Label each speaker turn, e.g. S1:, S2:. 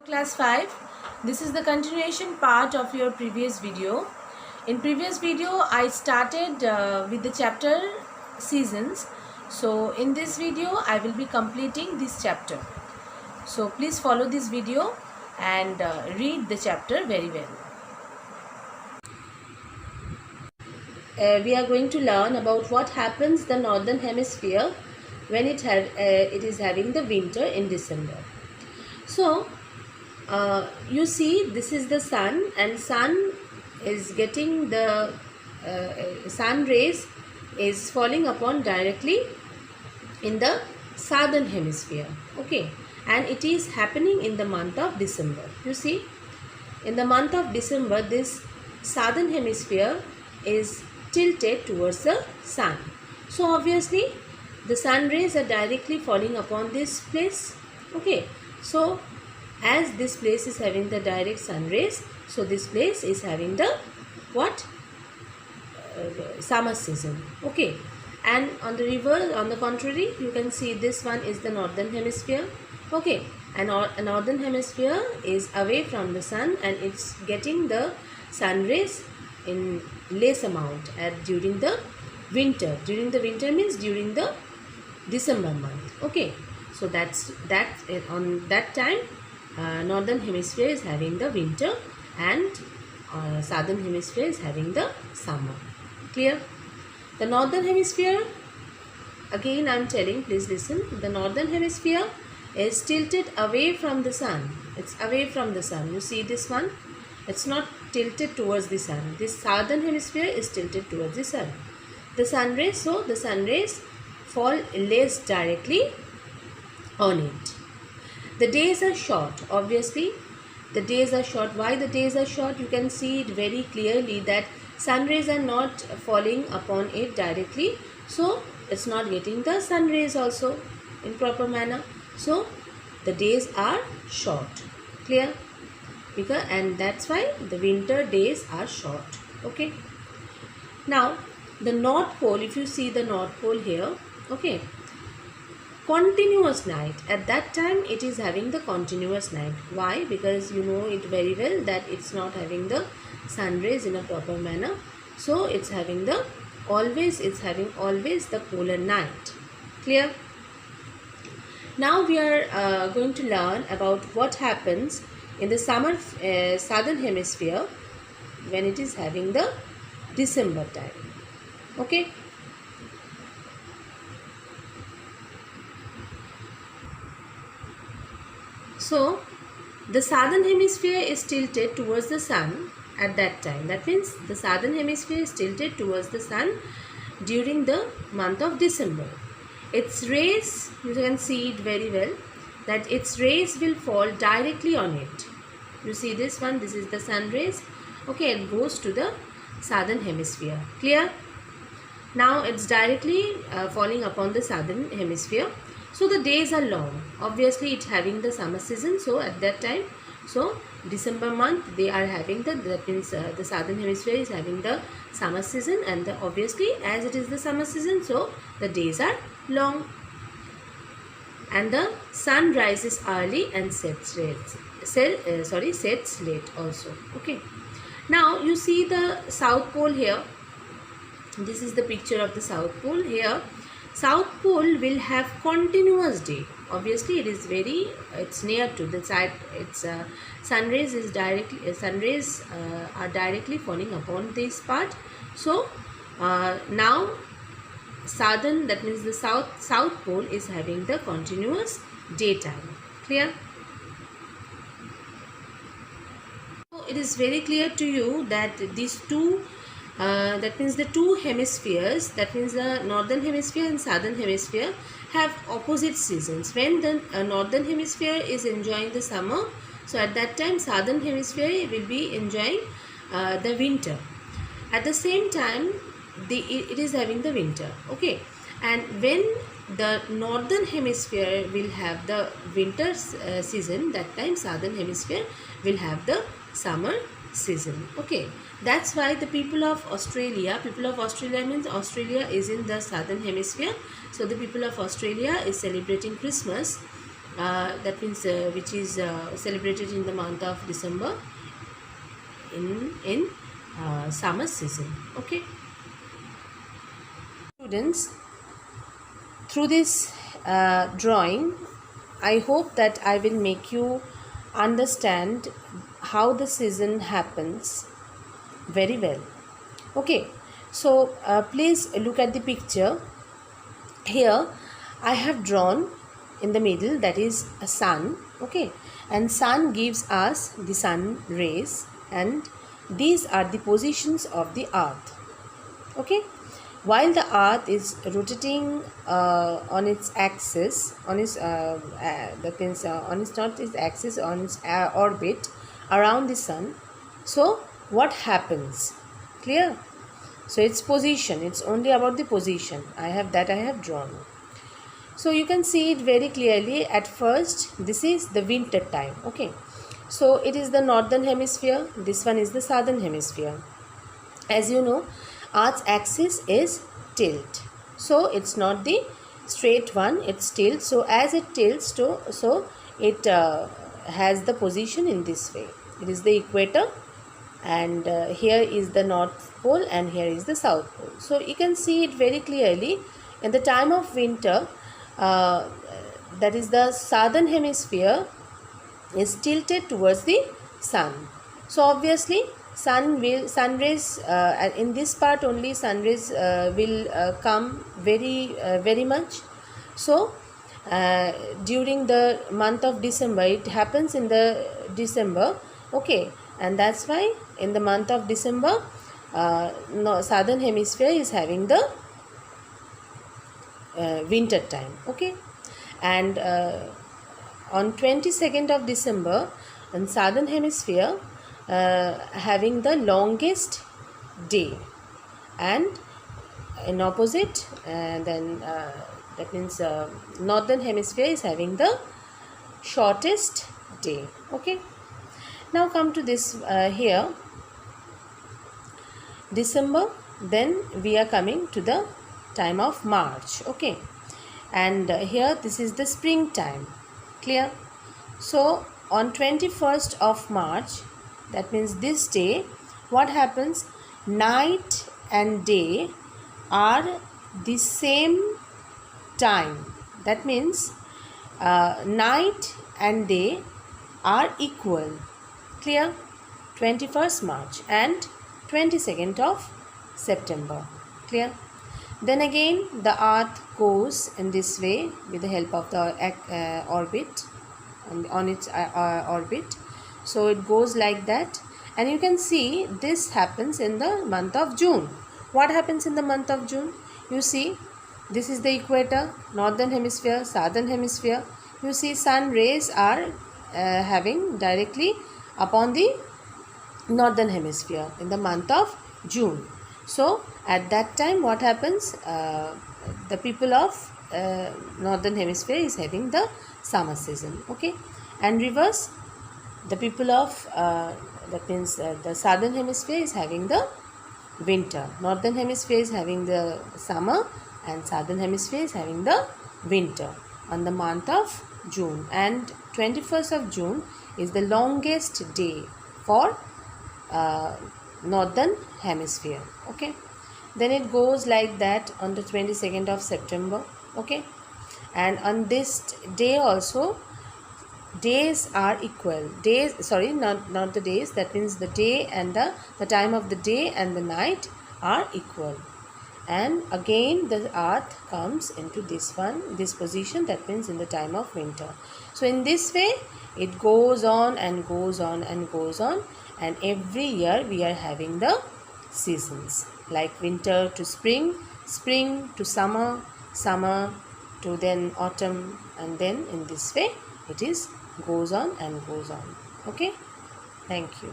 S1: Class 5, this is the continuation part of your previous video. In previous video I started with the chapter seasons. So in this video I will be completing this chapter. So please follow this video and read the chapter very well. We are going to learn about what happens the northern hemisphere when it is having the winter in December. So you see, this is the sun, and sun is getting the sun rays is falling upon directly in the southern hemisphere. Okay, and it is happening in the month of December. You see, in the month of December, this southern hemisphere is tilted towards the sun. So obviously the sun rays are directly falling upon this place. Okay, so as this place is having the direct sun rays, so this place is having the what? Summer season. Okay, and on the contrary, you can see this one is the northern hemisphere. Okay, and a northern hemisphere is away from the sun and it's getting the sun rays in less amount during the winter. During the winter means during the December month. Okay, so that's on that time northern hemisphere is having the winter and southern hemisphere is having the summer. Clear? The northern hemisphere, again I am telling, please listen, the northern hemisphere is tilted away from the sun. It's away from the sun. You see this one? It's not tilted towards the sun. This southern hemisphere is tilted towards the sun. The sun rays, so the sun rays fall less directly on it. The days are short. Obviously the days are short. Why the days are short? You can see it very clearly that sun rays are not falling upon it directly, so it's not getting the sun rays also in proper manner. So the days are short. Clear? Because, and that's why the winter days are short. Okay, now the north pole, if you see the north pole here, okay, continuous night. At that time it is having the continuous night. Why? Because you know it very well that it's not having the sun rays in a proper manner, so it's having the always the polar night. Clear? Now we are going to learn about what happens in the summer southern hemisphere when it is having the December time. Okay, so the southern hemisphere is tilted towards the sun at that time. That means the southern hemisphere is tilted towards the sun during the month of December. Its rays, you can see it very well, that its rays will fall directly on it. You see this one, this is the sun rays. Okay, it goes to the southern hemisphere. Clear? Now it's directly falling upon the southern hemisphere. So the days are long. Obviously it's having the summer season, so at that time, so December month they are having the, that means the southern hemisphere is having the summer season, and obviously as it is the summer season, so the days are long and the sun rises early and sets late also. Okay, now you see the south pole here. This is the picture of the south pole here. South pole will have continuous day. Obviously it is it's near to the side. Its sun rays are directly falling upon this part. So now southern, that means the south pole is having the continuous daytime. Clear? So it is very clear to you that these two that means the two hemispheres, that means the northern hemisphere and southern hemisphere, have opposite seasons. When the northern hemisphere is enjoying the summer, so at that time southern hemisphere will be enjoying the winter. At the same time it is having the winter. Okay, and when the northern hemisphere will have the winter season, that time southern hemisphere will have the summer season. Okay, that's why the people of Australia means Australia is in the southern hemisphere, so the people of Australia is celebrating Christmas that means which is celebrated in the month of December in summer season. Okay, students, through this drawing, I hope that I will make you understand how the season happens very well. Okay, so please look at the picture. Here I have drawn in the middle, that is a sun. Okay, and sun gives us the sun rays, and these are the positions of the earth. Okay, while the earth is rotating on its axis, on its that means on its, not its axis, on its orbit around the sun. So what happens? Clear? So its position, it's only about the position I have drawn. So you can see it very clearly. At first, this is the winter time. Okay, so it is the northern hemisphere, this one is the southern hemisphere. As you know, Earth's axis is tilt, so it's not the straight one, it's tilt. So as it tilts, so it has the position in this way. It is the equator, and here is the north pole, and here is the south pole. So you can see it very clearly. In the time of winter, that is the southern hemisphere is tilted towards the sun. So obviously sun rays in this part only, sun rays will come very much. So during the month of December, it happens in the December. Okay, and that's why in the month of December, southern hemisphere is having the winter time. Okay, and on 22nd of December, in southern hemisphere having the longest day, and in opposite then that means northern hemisphere is having the shortest day. Okay, now come to this here December, then we are coming to the time of March. Okay, and here this is the spring time. Clear? So on 21st of March, that means this day, what happens? Night and day are the same time. That means night and day are equal. Clear? 21st March and 22nd of September. Clear? Then again the earth goes in this way with the help of the orbit, on its orbit. So it goes like that, and you can see this happens in the month of June. What happens in the month of June? You see, this is the equator, northern hemisphere, southern hemisphere. You see sun rays are having directly upon the northern hemisphere in the month of June. So at that time, what happens? The people of northern hemisphere is having the summer season. Okay, and reverse, the people of that means the southern hemisphere is having the winter. Northern hemisphere is having the summer, and southern hemisphere is having the winter on the month of June. And 21st of June is the longest day for northern hemisphere. Okay, then it goes like that on the 22nd of September. Okay, and on this day also, days are equal. Days, sorry, not the days, that means the day and the time of the day and the night are equal. And again the earth comes into this position, that means in the time of winter. So in this way it goes on and goes on and goes on, and every year we are having the seasons, like winter to spring, spring to summer, summer to then autumn, and then in this way it is goes on and goes on. Okay, thank you.